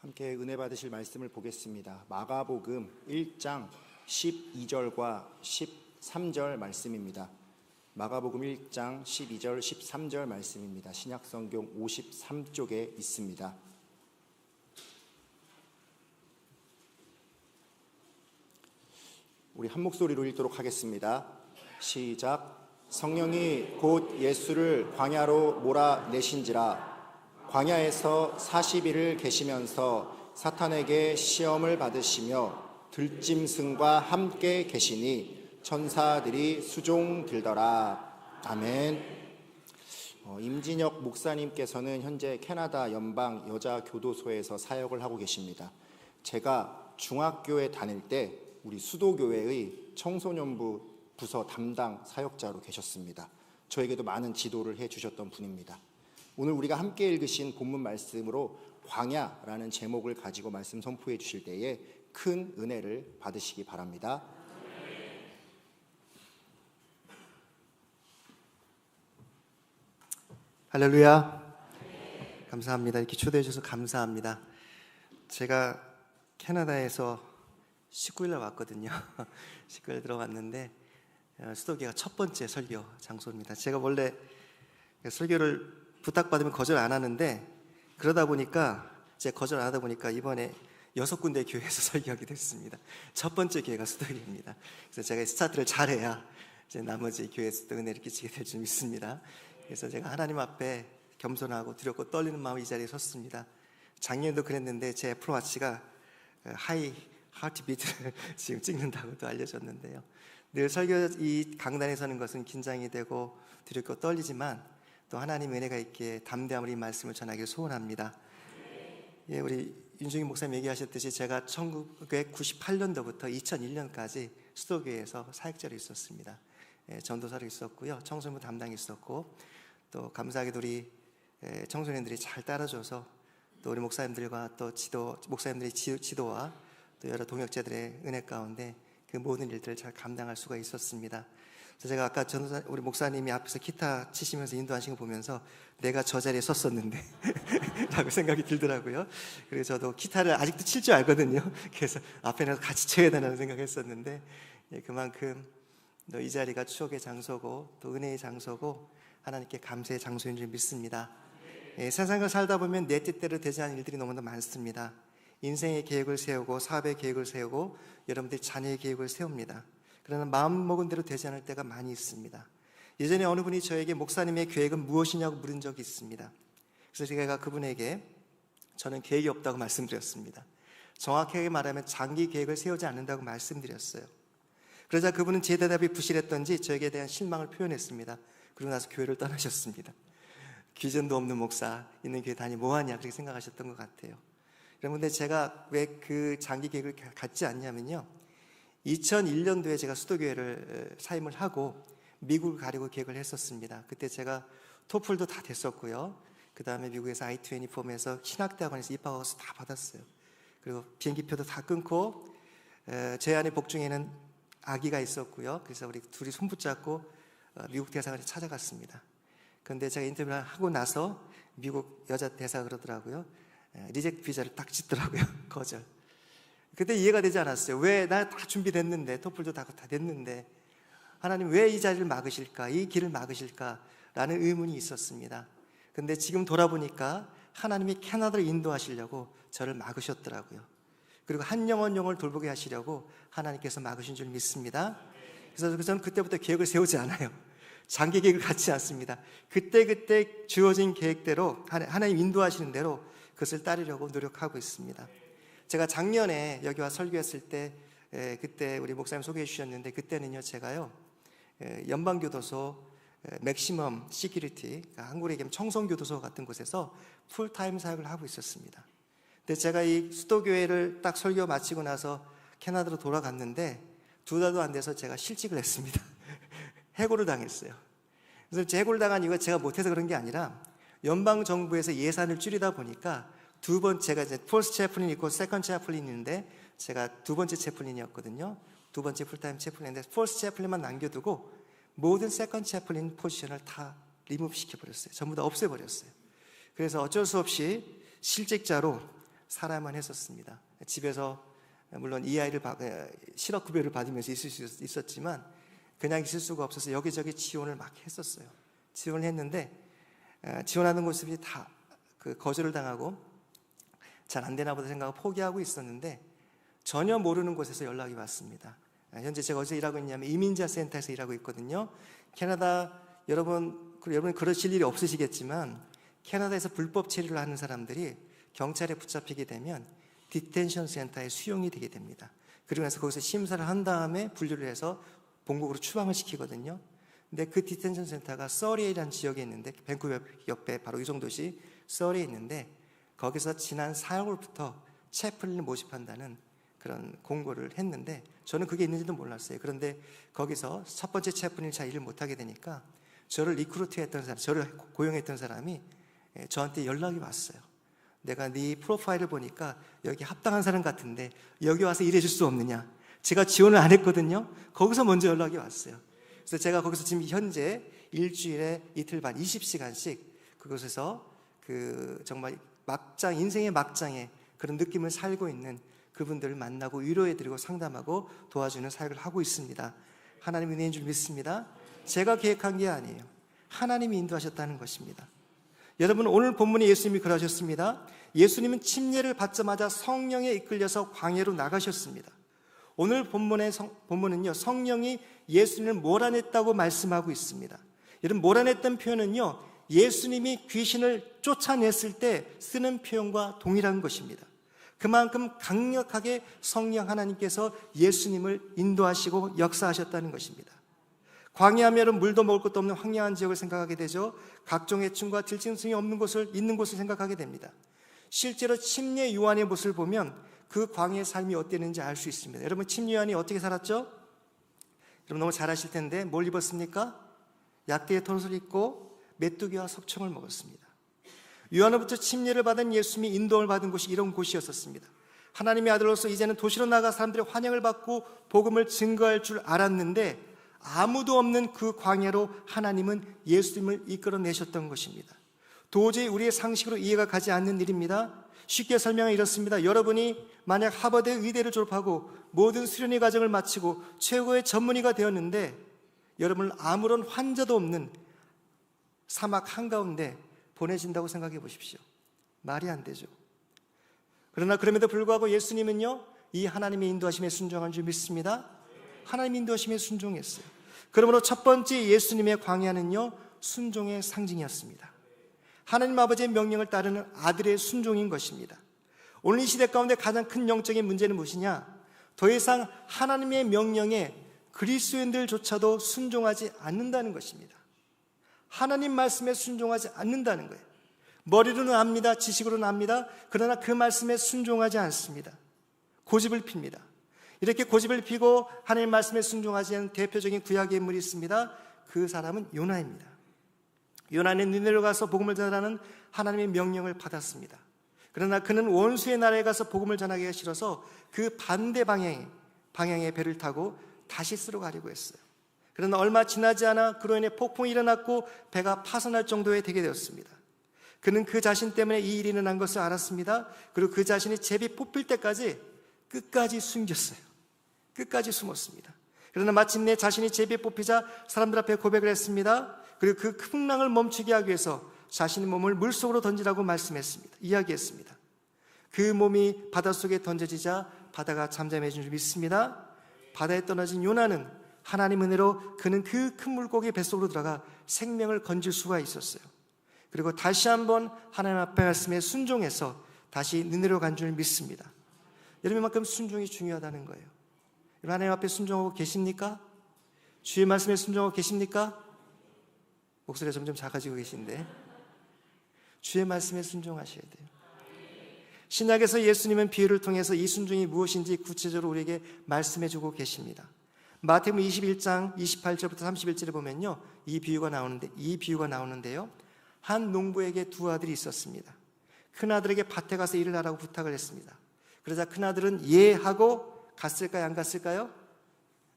함께 은혜 받으실 말씀을 보겠습니다. 마가복음 1장 12절과 13절 말씀입니다. 마가복음 1장 12절, 13절 말씀입니다. 신약성경 53쪽에 있습니다. 우리 한 목소리로 읽도록 하겠습니다. 시작. 성령이 곧 예수를 광야로 몰아내신지라. 광야에서 40일을 계시면서 사탄에게 시험을 받으시며 들짐승과 함께 계시니 천사들이 수종 들더라. 아멘. 임진혁 목사님께서는 현재 캐나다 연방 여자교도소에서 사역을 하고 계십니다. 제가 중학교에 다닐 때 우리 수도교회의 청소년부 부서 담당 사역자로 계셨습니다. 저에게도 많은 지도를 해주셨던 분입니다. 오늘 우리가 함께 읽으신 본문 말씀으로 광야라는 제목을 가지고 말씀 선포해 주실 때에 큰 은혜를 받으시기 바랍니다. 할렐루야. 감사합니다. 이렇게 초대해 주셔서 감사합니다. 제가 캐나다에서 19일 날 왔거든요. 19일 들어왔는데 수도교가 첫 번째 설교 장소입니다. 제가 원래 설교를 부탁받으면 거절 안 하는데 그러다 보니까 제가 거절 안 하다 보니까 이번에 6군데 교회에서 설교하게 됐습니다. 첫 번째 교회가 수도교입니다. 그래서 제가 스타트를 잘해야 이제 나머지 교회에서도 은혜를 끼치게 될 줄 믿습니다. 그래서 제가 하나님 앞에 겸손하고 두렵고 떨리는 마음으로 이 자리에 섰습니다. 작년에도 그랬는데 제 애플워치가 하이 하트비트를 지금 찍는다고 또 알려졌는데요. 늘 설교 이 강단에 서는 것은 긴장이 되고 두렵고 떨리지만 또 하나님의 은혜가 있기에 담대함으로 이 말씀을 전하기를 소원합니다. 예, 우리 윤중희 목사님 얘기하셨듯이 제가 1998년도부터 2001년까지 수도교회에서 사역자로 있었습니다. 예, 전도사로 있었고요, 청소년부 담당이 있었고, 또 감사하게도 우리 청소년들이 잘 따라줘서 또 우리 목사님들과 또 목사님들의 지도와 또 여러 동역자들의 은혜 가운데 그 모든 일들을 잘 감당할 수가 있었습니다. 그래서 제가 아까 우리 목사님이 앞에서 기타 치시면서 인도하신 거 보면서 내가 저 자리에 섰었는데 라고 생각이 들더라고요. 그래서 저도 기타를 아직도 칠 줄 알거든요. 그래서 앞에 나서 같이 쳐야 되나는 생각했었는데 그만큼 이 자리가 추억의 장소고 또 은혜의 장소고 하나님께 감사의 장소인 줄 믿습니다. 세상을 살다 보면 내 뜻대로 되지 않은 일들이 너무나 많습니다. 인생의 계획을 세우고 사업의 계획을 세우고 여러분들이 자녀의 계획을 세웁니다. 그러나 마음먹은 대로 되지 않을 때가 많이 있습니다. 예전에 어느 분이 저에게 목사님의 계획은 무엇이냐고 물은 적이 있습니다. 그래서 제가 그분에게 저는 계획이 없다고 말씀드렸습니다. 정확하게 말하면 장기 계획을 세우지 않는다고 말씀드렸어요. 그러자 그분은 제 대답이 부실했던지 저에게 대한 실망을 표현했습니다. 그러고 나서 교회를 떠나셨습니다. 비전도 없는 목사 있는 교회 다니 뭐하냐 그렇게 생각하셨던 것 같아요. 여러분, 근데 제가 왜 그 장기 계획을 갖지 않냐면요, 2001년도에 제가 수도교회를 사임을 하고 미국을 가려고 계획을 했었습니다. 그때 제가 토플도 다 됐었고요, 그 다음에 미국에서 I-20 폼에서 신학대학원에서 입학하고서 다 받았어요. 그리고 비행기표도 다 끊고 제 안에 복중에는 아기가 있었고요. 그래서 우리 둘이 손 붙잡고 미국 대사관에 찾아갔습니다. 그런데 제가 인터뷰를 하고 나서 미국 여자 대사가 그러더라고요. 리젝트 비자를 딱 짓더라고요. 거절. 그때 이해가 되지 않았어요. 왜 나 다 준비됐는데, 토플도 다 됐는데 하나님 왜 이 자리를 막으실까, 이 길을 막으실까 라는 의문이 있었습니다. 그런데 지금 돌아보니까 하나님이 캐나다를 인도하시려고 저를 막으셨더라고요. 그리고 한 영혼을 돌보게 하시려고 하나님께서 막으신 줄 믿습니다. 그래서 저는 그때부터 계획을 세우지 않아요. 장기 계획을 갖지 않습니다. 그때 주어진 계획대로 하나님 인도하시는 대로 그것을 따르려고 노력하고 있습니다. 제가 작년에 여기 와 설교했을 때 그때 우리 목사님 소개해 주셨는데, 그때는요 제가요 연방교도소 맥시멈 시큐리티, 한국으로 얘기하면 청송교도소 같은 곳에서 풀타임 사역을 하고 있었습니다. 근데 제가 이 수도교회를 딱 설교 마치고 나서 캐나다로 돌아갔는데 2달도 안 돼서 제가 실직을 했습니다. 해고를 당했어요. 그래서 해고를 당한 이유가 제가 못해서 그런 게 아니라 연방정부에서 예산을 줄이다 보니까 두 번째가 이제 폴스 채플린 있고 세컨드 채플린 있는데 제가 두 번째 채플린이었거든요. 두 번째 풀타임 채플린인데 폴스 채플린만 남겨두고 모든 세컨드 채플린 포지션을 다 리무브 시켜버렸어요. 전부 다 없애버렸어요. 그래서 어쩔 수 없이 실직자로 살아야만 했었습니다. 집에서 물론 이 아이를 실업급여를 받으면서 있을 수 있었지만 그냥 있을 수가 없어서 여기저기 지원을 막 했었어요. 지원을 했는데 지원하는 곳이 다 거절을 당하고 잘 안 되나 보다 생각하고 포기하고 있었는데 전혀 모르는 곳에서 연락이 왔습니다. 현재 제가 어디서 일하고 있냐면 이민자 센터에서 일하고 있거든요. 캐나다 여러분 그러실 일이 없으시겠지만 캐나다에서 불법 체류를 하는 사람들이 경찰에 붙잡히게 되면 디텐션 센터에 수용이 되게 됩니다. 그리고 나서 거기서 심사를 한 다음에 분류를 해서 본국으로 추방을 시키거든요. 근데 그 디텐션 센터가 서리에이라는 지역에 있는데 밴쿠버 옆에 바로 이 정도시 서리에 있는데 거기서 지난 4월부터 채플린을 모집한다는 그런 공고를 했는데 저는 그게 있는지도 몰랐어요. 그런데 거기서 첫 번째 채플린이 잘 일을 못하게 되니까 저를 리크루트했던 사람, 저를 고용했던 사람이 저한테 연락이 왔어요. 내가 네 프로파일을 보니까 여기 합당한 사람 같은데 여기 와서 일해줄 수 없느냐. 제가 지원을 안 했거든요. 거기서 먼저 연락이 왔어요. 그래서 제가 거기서 지금 현재 일주일에 이틀 반 20시간씩 그곳에서 정말 인생의 막장에 그런 느낌을 살고 있는 그분들을 만나고 위로해드리고 상담하고 도와주는 사역을 하고 있습니다. 하나님 은혜인 줄 믿습니다. 제가 계획한 게 아니에요. 하나님이 인도하셨다는 것입니다. 여러분, 오늘 본문에 예수님이 그러셨습니다. 예수님은 침례를 받자마자 성령에 이끌려서 광야로 나가셨습니다. 오늘 본문은요, 성령이 예수님을 몰아냈다고 말씀하고 있습니다. 여러분, 몰아냈던 표현은요, 예수님이 귀신을 쫓아냈을 때 쓰는 표현과 동일한 것입니다. 그만큼 강력하게 성령 하나님께서 예수님을 인도하시고 역사하셨다는 것입니다. 광야하면 물도 먹을 것도 없는 황량한 지역을 생각하게 되죠. 각종 해충과 들짐승이 있는 곳을 생각하게 됩니다. 실제로 침례 요한의 모습을 보면 그 광야의 삶이 어땠는지 알 수 있습니다. 여러분, 침례 요한이 어떻게 살았죠? 여러분 너무 잘 아실 텐데 뭘 입었습니까? 약대의 털옷을 입고 메뚜기와 석청을 먹었습니다. 요한으로부터 침례를 받은 예수님이 인도를 받은 곳이 이런 곳이었습니다. 하나님의 아들로서 이제는 도시로 나가 사람들의 환영을 받고 복음을 증거할 줄 알았는데 아무도 없는 그 광야로 하나님은 예수님을 이끌어내셨던 것입니다. 도저히 우리의 상식으로 이해가 가지 않는 일입니다. 쉽게 설명은 이렇습니다. 여러분이 만약 하버드 의대를 졸업하고 모든 수련의 과정을 마치고 최고의 전문의가 되었는데 여러분을 아무런 환자도 없는 사막 한가운데 보내진다고 생각해 보십시오. 말이 안 되죠. 그러나 그럼에도 불구하고 예수님은요, 이 하나님의 인도하심에 순종한 줄 믿습니다. 하나님 인도하심에 순종했어요. 그러므로 첫 번째 예수님의 광야는요, 순종의 상징이었습니다. 하나님 아버지의 명령을 따르는 아들의 순종인 것입니다. 오늘 이 시대 가운데 가장 큰 영적인 문제는 무엇이냐? 더 이상 하나님의 명령에 그리스도인들조차도 순종하지 않는다는 것입니다. 하나님 말씀에 순종하지 않는다는 거예요. 머리로는 압니다. 지식으로는 압니다. 그러나 그 말씀에 순종하지 않습니다. 고집을 핍니다. 이렇게 고집을 피고 하나님 말씀에 순종하지 않는 대표적인 구약의 인물이 있습니다. 그 사람은 요나입니다. 요나는 니느웨로 가서 복음을 전하라는 하나님의 명령을 받았습니다. 그러나 그는 원수의 나라에 가서 복음을 전하기가 싫어서 그 반대 방향의 배를 타고 다시스로 가려고 했어요. 그러나 얼마 지나지 않아 그로 인해 폭풍이 일어났고 배가 파손할 정도에 되게 되었습니다. 그는 그 자신 때문에 이 일이 일어난 것을 알았습니다. 그리고 그 자신이 제비 뽑힐 때까지 끝까지 숨겼어요. 끝까지 숨었습니다. 그러나 마침내 자신이 제비에 뽑히자 사람들 앞에 고백을 했습니다. 그리고 그 풍랑을 멈추게 하기 위해서 자신의 몸을 물속으로 던지라고 말씀했습니다. 이야기했습니다. 그 몸이 바닷속에 던져지자 바다가 잠잠해진 줄 믿습니다. 바다에 떨어진 요나는 하나님 은혜로 그는 그 큰 물고기 뱃속으로 들어가 생명을 건질 수가 있었어요. 그리고 다시 한번 하나님 앞에 말씀에 순종해서 다시 니느웨로 간 줄 믿습니다. 여러분만큼 순종이 중요하다는 거예요. 여러분 하나님 앞에 순종하고 계십니까? 주의 말씀에 순종하고 계십니까? 목소리가 점점 작아지고 계신데 주의 말씀에 순종하셔야 돼요. 신약에서 예수님은 비유를 통해서 이 순종이 무엇인지 구체적으로 우리에게 말씀해주고 계십니다. 마태복음 21장 28절부터 31절에 보면요, 이 비유가 나오는데요. 한 농부에게 두 아들이 있었습니다. 큰 아들에게 밭에 가서 일을 하라고 부탁을 했습니다. 그러자 큰 아들은 예 하고 갔을까요? 안 갔을까요?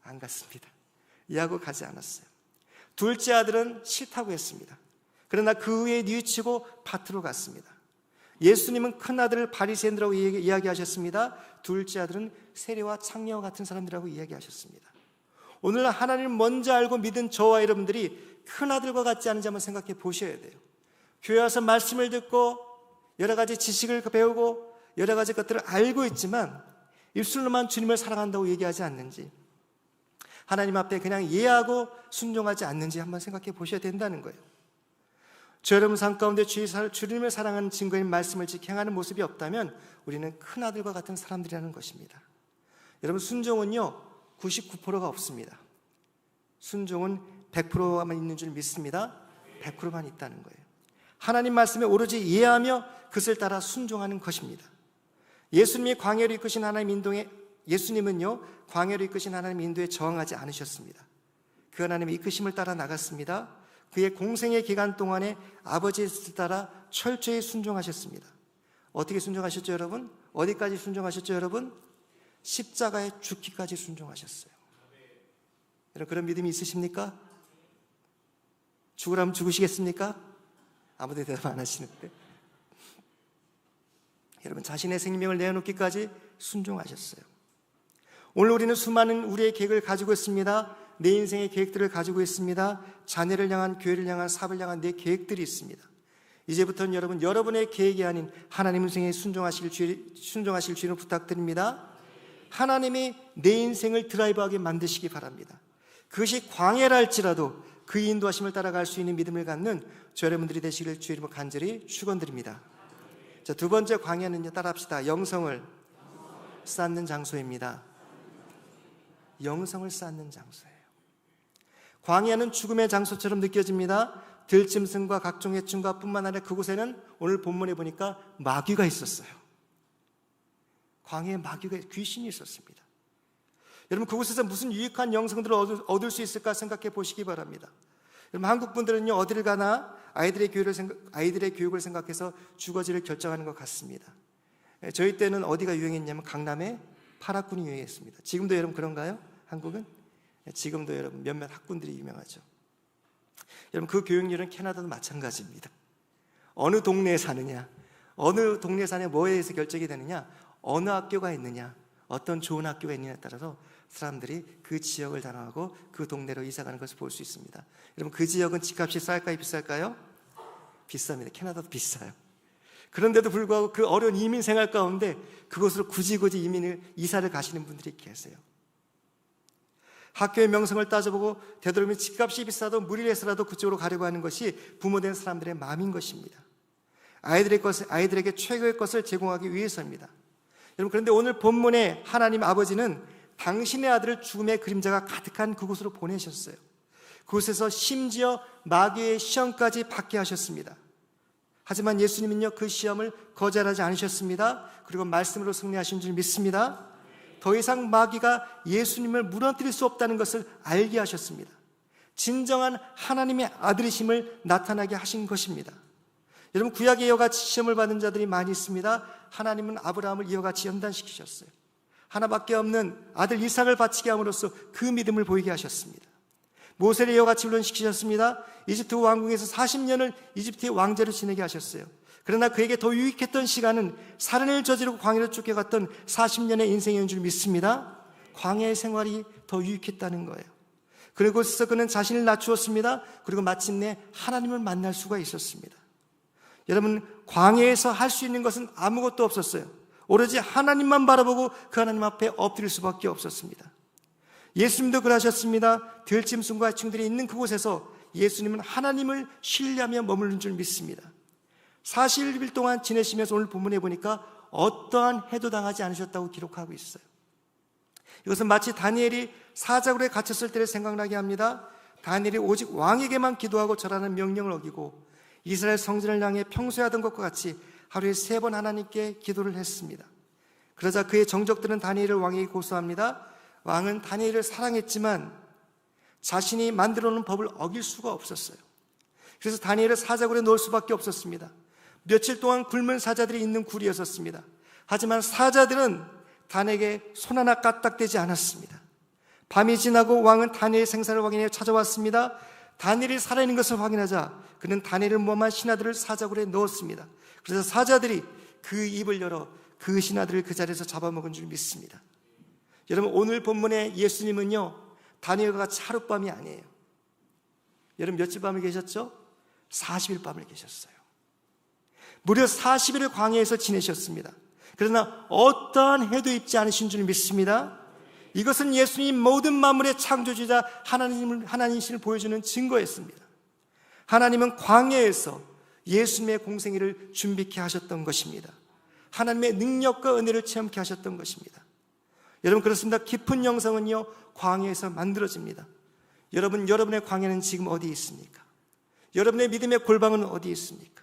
안 갔습니다. 예 하고 가지 않았어요. 둘째 아들은 싫다고 했습니다. 그러나 그 후에 뉘우치고 밭으로 갔습니다. 예수님은 큰 아들을 바리새인이라고 이야기하셨습니다. 둘째 아들은 세리와 창녀와 같은 사람들이라고 이야기하셨습니다. 오늘 하나님을 먼저 알고 믿은 저와 여러분들이 큰 아들과 같지 않은지 한번 생각해 보셔야 돼요. 교회 와서 말씀을 듣고 여러 가지 지식을 배우고 여러 가지 것들을 알고 있지만 입술로만 주님을 사랑한다고 얘기하지 않는지, 하나님 앞에 그냥 이해하고 순종하지 않는지 한번 생각해 보셔야 된다는 거예요. 저 여러분 삶 가운데 주님을 사랑하는 증거인 말씀을 지켜하는 모습이 없다면 우리는 큰 아들과 같은 사람들이라는 것입니다. 여러분, 순종은요 99%가 없습니다. 순종은 100%만 있는 줄 믿습니다. 100%만 있다는 거예요. 하나님 말씀에 오로지 이해하며 그것을 따라 순종하는 것입니다. 예수님이 광야로 이끄신 하나님 인도에, 예수님은요 광야로 이끄신 하나님 인도에 저항하지 않으셨습니다. 그 하나님의 이끄심을 따라 나갔습니다. 그의 공생의 기간 동안에 아버지의 뜻을 따라 철저히 순종하셨습니다. 어떻게 순종하셨죠, 여러분? 어디까지 순종하셨죠, 여러분? 십자가에 죽기까지 순종하셨어요. 여러분, 그런 믿음이 있으십니까? 죽으라면 죽으시겠습니까? 아무도 대답 안 하시는데. 여러분, 자신의 생명을 내어놓기까지 순종하셨어요. 오늘 우리는 수많은 우리의 계획을 가지고 있습니다. 내 인생의 계획들을 가지고 있습니다. 자녀를 향한, 교회를 향한, 사업을 향한 내 계획들이 있습니다. 이제부터는 여러분의 계획이 아닌 하나님 인생에 순종하실 주를 부탁드립니다. 하나님이 내 인생을 드라이브하게 만드시기 바랍니다. 그것이 광야라 할지라도 그 인도하심을 따라갈 수 있는 믿음을 갖는 저 여러분들이 되시기를 주의 이름으로 간절히 축원드립니다. 자, 두 번째 광야는요, 따라합시다. 영성을 쌓는 장소입니다. 영성을 쌓는 장소예요. 광야는 죽음의 장소처럼 느껴집니다. 들짐승과 각종 해충과 뿐만 아니라 그곳에는 오늘 본문에 보니까 마귀가 있었어요. 광야에 마귀가, 귀신이 있었습니다. 여러분, 그곳에서 무슨 유익한 영성들을 얻을 수 있을까 생각해 보시기 바랍니다. 여러분, 한국 분들은요 어디를 가나 아이들의 교육을 생각해서 주거지를 결정하는 것 같습니다. 저희 때는 어디가 유행했냐면 강남에 파라군이 유행했습니다. 지금도 여러분 그런가요? 한국은? 지금도 여러분 몇몇 학군들이 유명하죠. 여러분, 그 교육률은 캐나다도 마찬가지입니다. 어느 동네에 사느냐, 어느 동네에 사느냐, 뭐에 의해서 결정이 되느냐, 어느 학교가 있느냐, 어떤 좋은 학교가 있느냐에 따라서 사람들이 그 지역을 당하고 그 동네로 이사가는 것을 볼 수 있습니다. 여러분, 그 지역은 집값이 쌀까요, 비쌀까요? 비쌉니다. 캐나다도 비싸요. 그런데도 불구하고 그 어려운 이민 생활 가운데 그곳으로 굳이 이사를 가시는 분들이 계세요. 학교의 명성을 따져보고 되도록이면 집값이 비싸도 무리를 해서라도 그쪽으로 가려고 하는 것이 부모된 사람들의 마음인 것입니다. 아이들에게 최고의 것을 제공하기 위해서입니다. 여러분, 그런데 오늘 본문에 하나님 아버지는 당신의 아들을 죽음의 그림자가 가득한 그곳으로 보내셨어요. 그곳에서 심지어 마귀의 시험까지 받게 하셨습니다. 하지만 예수님은요 그 시험을 거절하지 않으셨습니다. 그리고 말씀으로 승리하신 줄 믿습니다. 더 이상 마귀가 예수님을 무너뜨릴 수 없다는 것을 알게 하셨습니다. 진정한 하나님의 아들이심을 나타나게 하신 것입니다. 여러분, 구약에 이와 같이 시험을 받은 자들이 많이 있습니다. 하나님은 아브라함을 이와 같이 연단시키셨어요. 하나밖에 없는 아들 이삭을 바치게 함으로써 그 믿음을 보이게 하셨습니다. 모세를 이와 같이 훈련시키셨습니다. 이집트 왕궁에서 40년을 이집트의 왕제로 지내게 하셨어요. 그러나 그에게 더 유익했던 시간은 살인을 저지르고 광야로 쫓겨갔던 40년의 인생인 줄 믿습니다. 광야의 생활이 더 유익했다는 거예요. 그곳에서 그는 자신을 낮추었습니다. 그리고 마침내 하나님을 만날 수가 있었습니다. 여러분, 광야에서 할 수 있는 것은 아무것도 없었어요. 오로지 하나님만 바라보고 그 하나님 앞에 엎드릴 수밖에 없었습니다. 예수님도 그러셨습니다. 들짐승과 해충들이 있는 그곳에서 예수님은 하나님을 신뢰하며 머무는 줄 믿습니다. 40일 동안 지내시면서 오늘 본문에 보니까 어떠한 해도 당하지 않으셨다고 기록하고 있어요. 이것은 마치 다니엘이 사자굴에 갇혔을 때를 생각나게 합니다. 다니엘이 오직 왕에게만 기도하고 절하는 명령을 어기고 이스라엘 성전을 향해 평소에 하던 것과 같이 하루에 3번 하나님께 기도를 했습니다. 그러자 그의 정적들은 다니엘을 왕에게 고소합니다. 왕은 다니엘을 사랑했지만 자신이 만들어 놓은 법을 어길 수가 없었어요. 그래서 다니엘을 사자굴에 넣을 수밖에 없었습니다. 며칠 동안 굶은 사자들이 있는 굴이었습니다. 하지만 사자들은 다니엘에게 손 하나 까딱대지 않았습니다. 밤이 지나고 왕은 다니엘의 생사를 확인해 찾아왔습니다. 다니엘이 살아있는 것을 확인하자 그는 다니엘을 모함한 신하들을 사자굴에 넣었습니다. 그래서 사자들이 그 입을 열어 그 신하들을 그 자리에서 잡아먹은 줄 믿습니다. 여러분, 오늘 본문의 예수님은요, 다니엘과 같이 하룻밤이 아니에요. 여러분, 며칠 밤을 계셨죠? 40일 밤을 계셨어요. 무려 40일을 광야에서 지내셨습니다. 그러나 어떠한 해도 입지 않으신 줄 믿습니다. 이것은 예수님 모든 만물의 창조주자 하나님이신을 보여주는 증거였습니다. 하나님은 광야에서 예수님의 공생애를 준비케 하셨던 것입니다. 하나님의 능력과 은혜를 체험케 하셨던 것입니다. 여러분, 그렇습니다. 깊은 영성은요, 광야에서 만들어집니다. 여러분, 여러분의 광야는 지금 어디 있습니까? 여러분의 믿음의 골방은 어디 있습니까?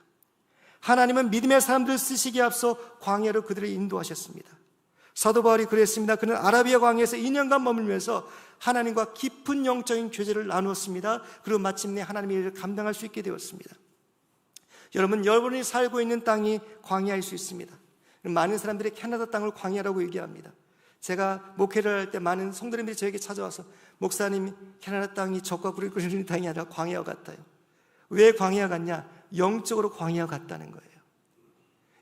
하나님은 믿음의 사람들을 쓰시기에 앞서 광야로 그들을 인도하셨습니다. 사도 바울이 그랬습니다. 그는 아라비아 광야에서 2년간 머물면서 하나님과 깊은 영적인 교제를 나누었습니다. 그리고 마침내 하나님의 일을 감당할 수 있게 되었습니다. 여러분, 여러분이 살고 있는 땅이 광야일 수 있습니다. 많은 사람들이 캐나다 땅을 광야라고 얘기합니다. 제가 목회를 할 때 많은 성도님들이 저에게 찾아와서, 목사님, 캐나다 땅이 적과 꿀이 끓는 땅이 아니라 광야와 같아요. 왜 광야와 같냐? 영적으로 광야와 같다는 거예요.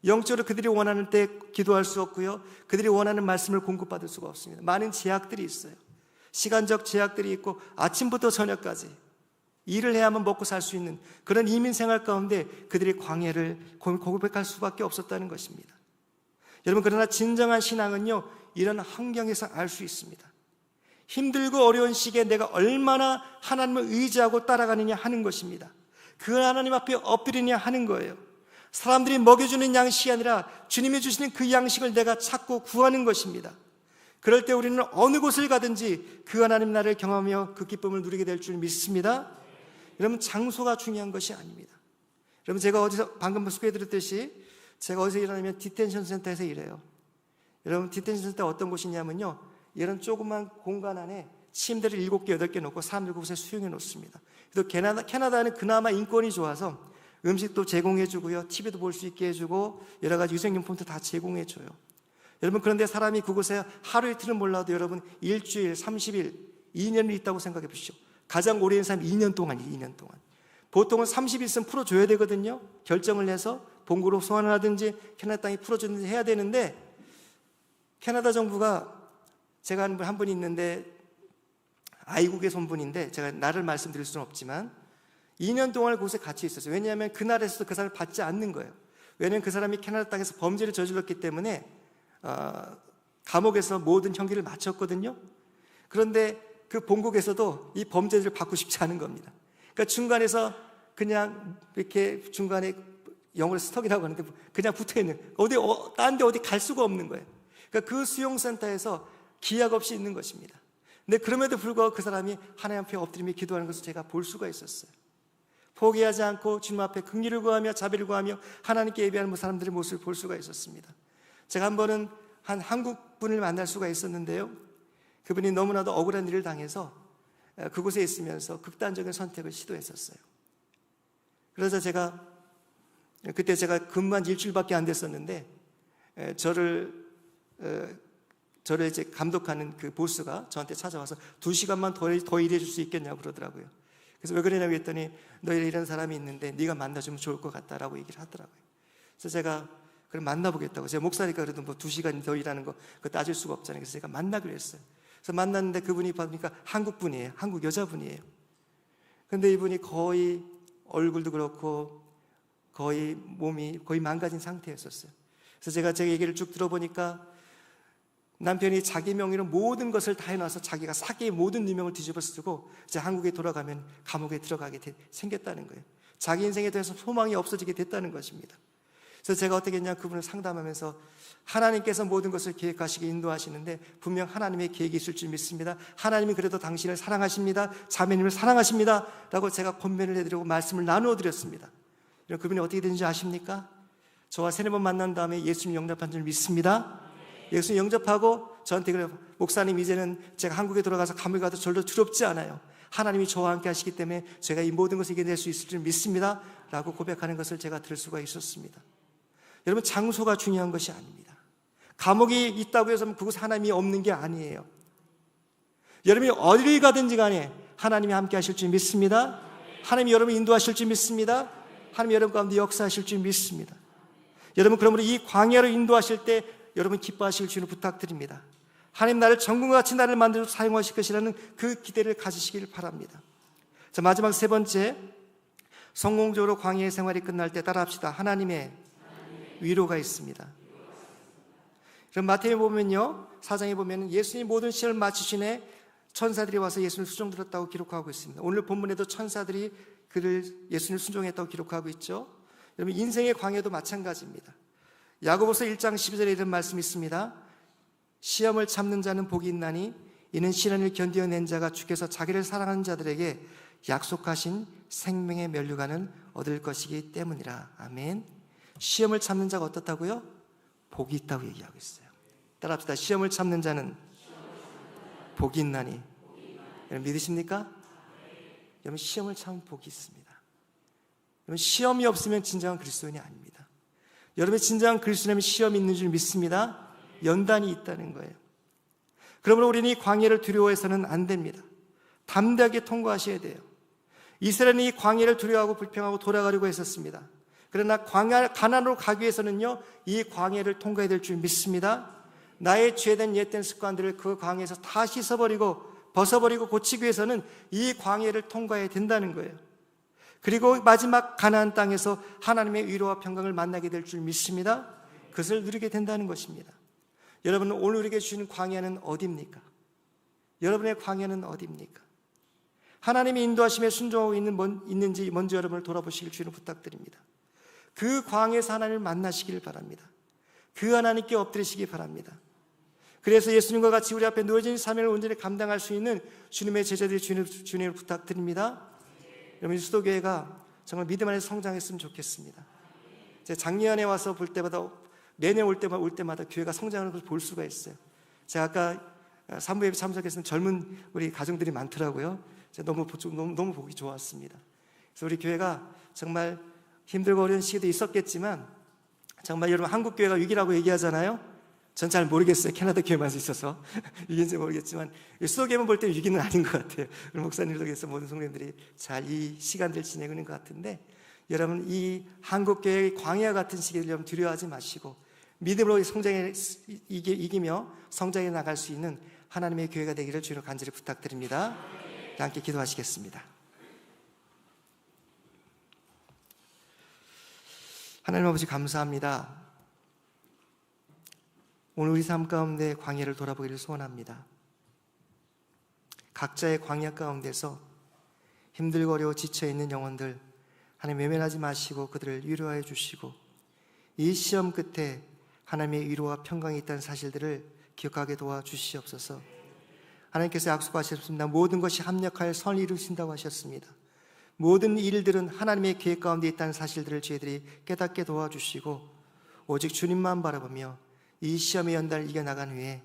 영적으로 그들이 원하는 때 기도할 수 없고요, 그들이 원하는 말씀을 공급받을 수가 없습니다. 많은 제약들이 있어요. 시간적 제약들이 있고 아침부터 저녁까지 일을 해야만 먹고 살 수 있는 그런 이민생활 가운데 그들이 광야를 고백할 수밖에 없었다는 것입니다. 여러분, 그러나 진정한 신앙은요, 이런 환경에서 알 수 있습니다. 힘들고 어려운 시기에 내가 얼마나 하나님을 의지하고 따라가느냐 하는 것입니다. 그 하나님 앞에 엎드리냐 하는 거예요. 사람들이 먹여주는 양식이 아니라 주님이 주시는 그 양식을 내가 찾고 구하는 것입니다. 그럴 때 우리는 어느 곳을 가든지 그 하나님 나라를 경험하며 그 기쁨을 누리게 될 줄 믿습니다. 여러분, 장소가 중요한 것이 아닙니다. 여러분, 제가 어디서 방금 소개해드렸듯이 제가 어디서 일하냐면 디텐션 센터에서 일해요. 여러분, 디텐션 센터 어떤 곳이냐면요, 이런 조그만 공간 안에 침대를 7개, 8개 놓고 사람들 그곳에 수용해 놓습니다. 그래서 캐나다는 그나마 인권이 좋아서 음식도 제공해 주고요, TV도 볼 수 있게 해주고 여러 가지 유생용품도 다 제공해 줘요. 여러분, 그런데 사람이 그곳에 하루 이틀은 몰라도 여러분 일주일, 30일, 2년이 있다고 생각해 보십시오. 가장 오래 있는 사람이 2년 동안이에요. 2년 동안. 보통은 30일 있으면 풀어줘야 되거든요. 결정을 해서 본국으로 소환을 하든지 캐나다 땅에 풀어주든지 해야 되는데, 캐나다 정부가, 제가 아는 한 분이 있는데 아이국의 손분인데 제가 나를 말씀드릴 수는 없지만 2년 동안 그곳에 같이 있었어요. 왜냐하면 그 나라에서도 그 사람을 받지 않는 거예요. 왜냐하면 그 사람이 캐나다 땅에서 범죄를 저질렀기 때문에 감옥에서 모든 형기를 마쳤거든요. 그런데 그 본국에서도 이 범죄를 받고 싶지 않은 겁니다. 그러니까 중간에서 그냥 이렇게 중간에 영어로 스톡이라고 하는데 그냥 붙어있는, 딴 데 어디 갈 수가 없는 거예요. 그러니까 그 수용센터에서 기약 없이 있는 것입니다. 근데 그럼에도 불구하고 그 사람이 하나님 앞에 엎드리며 기도하는 것을 제가 볼 수가 있었어요. 포기하지 않고 주님 앞에 긍휼을 구하며 자비를 구하며 하나님께 예배하는 사람들의 모습을 볼 수가 있었습니다. 제가 한 번은 한 한국 분을 만날 수가 있었는데요, 그분이 너무나도 억울한 일을 당해서 그곳에 있으면서 극단적인 선택을 시도했었어요. 그래서 그때 제가 근무한 일주일밖에 안 됐었는데 저를 이제 감독하는 그 보스가 저한테 찾아와서 2시간만 더 일해 줄 수 있겠냐고 그러더라고요. 그래서 왜 그러냐고 했더니 너 이런 사람이 있는데 네가 만나주면 좋을 것 같다라고 얘기를 하더라고요. 그래서 제가 그럼 만나보겠다고, 제가 목사니까 그래도 뭐 2시간 더 일하는 거 그거 따질 수가 없잖아요. 그래서 제가 만나기로 했어요. 그래서 만났는데 그분이 보니까 한국 분이에요. 한국 여자분이에요. 근데 이분이 거의 얼굴도 그렇고 거의 몸이 거의 망가진 상태였었어요. 그래서 제가 제 얘기를 쭉 들어보니까 남편이 자기 명의로 모든 것을 다 해놔서 자기가 사기의 모든 누명을 뒤집어 쓰고 이제 한국에 돌아가면 감옥에 들어가게 생겼다는 거예요. 자기 인생에 대해서 소망이 없어지게 됐다는 것입니다. 그래서 제가 어떻게 했냐, 그분을 상담하면서 하나님께서 모든 것을 계획하시게 인도하시는데 분명 하나님의 계획이 있을 줄 믿습니다. 하나님이 그래도 당신을 사랑하십니다. 자매님을 사랑하십니다 라고 제가 권면을 해드리고 말씀을 나누어 드렸습니다. 그분이 어떻게 되는지 아십니까? 저와 3-4번 만난 다음에 예수님 영접한 줄 믿습니다. 예수님 영접하고 저한테 그래요. 목사님, 이제는 제가 한국에 돌아가서 감옥에 가도 절로 두렵지 않아요. 하나님이 저와 함께 하시기 때문에 제가 이 모든 것을 이겨낼 수 있을 줄 믿습니다 라고 고백하는 것을 제가 들을 수가 있었습니다. 여러분, 장소가 중요한 것이 아닙니다. 감옥이 있다고 해서 그곳에 하나님이 없는 게 아니에요. 여러분이 어디를 가든지 간에 하나님이 함께 하실 줄 믿습니다. 하나님이 여러분 인도하실 줄 믿습니다. 하나님이 여러분 가운데 역사하실 줄 믿습니다. 여러분, 그러므로 이 광야로 인도하실 때 여러분 기뻐하실 줄을 부탁드립니다. 하나님 나를 정금같이 나를 만들어 사용하실 것이라는 그 기대를 가지시길 바랍니다. 자, 마지막 세 번째, 성공적으로 광야의 생활이 끝날 때 따라합시다. 하나님의 위로가 있습니다. 그럼 마태에 보면요, 4장에 보면 예수님 모든 시험을 마치시네 천사들이 와서 예수님을 수종들었다고 기록하고 있습니다. 오늘 본문에도 천사들이 예수님을 순종했다고 기록하고 있죠. 여러분, 인생의 광야도 마찬가지입니다. 야고보서 1장 12절에 이런 말씀이 있습니다. 시험을 참는 자는 복이 있나니 이는 시련을 견디어낸 자가 주께서 자기를 사랑하는 자들에게 약속하신 생명의 면류관을 얻을 것이기 때문이라. 아멘. 시험을 참는 자가 어떻다고요? 복이 있다고 얘기하고 있어요. 따라합시다. 시험을 참는 자는 복이 있나니. 여러분 믿으십니까? 여러분, 시험을 참으면 복이 있습니다. 여러분, 시험이 없으면 진정한 그리스도인이 아닙니다. 여러분의 진정한 그리스도인은 시험이 있는 줄 믿습니다. 연단이 있다는 거예요. 그러므로 우리는 이 광야를 두려워해서는 안 됩니다. 담대하게 통과하셔야 돼요. 이스라엘은 이 광야를 두려워하고 불평하고 돌아가려고 했었습니다. 그러나 가나안으로 가기 위해서는요, 이 광야를 통과해야 될 줄 믿습니다. 나의 죄된 옛된 습관들을 그 광야에서 다 씻어버리고 벗어버리고 고치기 위해서는 이 광야를 통과해야 된다는 거예요. 그리고 마지막 가나안 땅에서 하나님의 위로와 평강을 만나게 될 줄 믿습니다. 그것을 누리게 된다는 것입니다. 여러분, 오늘 우리에게 주시는 광야는 어디입니까? 여러분의 광야는 어디입니까? 하나님의 인도하심에 순종하고 있는지 먼저 여러분을 돌아보시길 주님 부탁드립니다. 그 광야에서 하나님을 만나시길 바랍니다. 그 하나님께 엎드리시기 바랍니다. 그래서 예수님과 같이 우리 앞에 놓여진 사명을 온전히 감당할 수 있는 주님의 제자들이 주님을 부탁드립니다. 여러분, 수도교회가 정말 믿음 안에서 성장했으면 좋겠습니다. 제가 작년에 와서 볼 때마다, 내년 올 때마다 교회가 성장하는 것을 볼 수가 있어요. 제가 아까 산부예배 참석했을 때 젊은 우리 가정들이 많더라고요. 제가 너무 보기 좋았습니다. 그래서 우리 교회가 정말 힘들고 어려운 시기도 있었겠지만, 정말 여러분, 한국 교회가 위기라고 얘기하잖아요. 전 잘 모르겠어요. 캐나다 교회만 있어서 위기인지 모르겠지만, 수도교회만 볼 때 위기는 아닌 것 같아요. 우리 목사님들도 그래서 모든 성도님들이 잘 이 시간들을 지내고 있는 것 같은데, 여러분, 이 한국 교회의 광야 같은 시기를 여러분 두려워하지 마시고 믿음으로 성장에 이기며 성장해 나갈 수 있는 하나님의 교회가 되기를 주로 간절히 부탁드립니다. 함께 기도하시겠습니다. 하나님 아버지, 감사합니다. 오늘 우리 삶 가운데 광야를 돌아보기를 소원합니다. 각자의 광야 가운데서 힘들고 어려워 지쳐있는 영혼들 하나님 외면하지 마시고 그들을 위로하여 주시고, 이 시험 끝에 하나님의 위로와 평강이 있다는 사실들을 기억하게 도와주시옵소서. 하나님께서 약속하셨습니다. 모든 것이 합력하여 선을 이루신다고 하셨습니다. 모든 일들은 하나님의 계획 가운데 있다는 사실들을 저희들이 깨닫게 도와주시고, 오직 주님만 바라보며 이 시험의 연단을 이겨나간 후에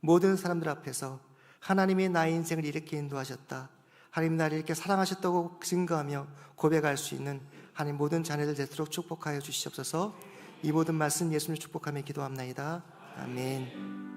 모든 사람들 앞에서 하나님이 나의 인생을 이렇게 인도하셨다, 하나님 나를 이렇게 사랑하셨다고 증거하며 고백할 수 있는 하나님 모든 자녀들 되도록 축복하여 주시옵소서. 이 모든 말씀 예수님을 축복하며 기도합나이다. 아멘.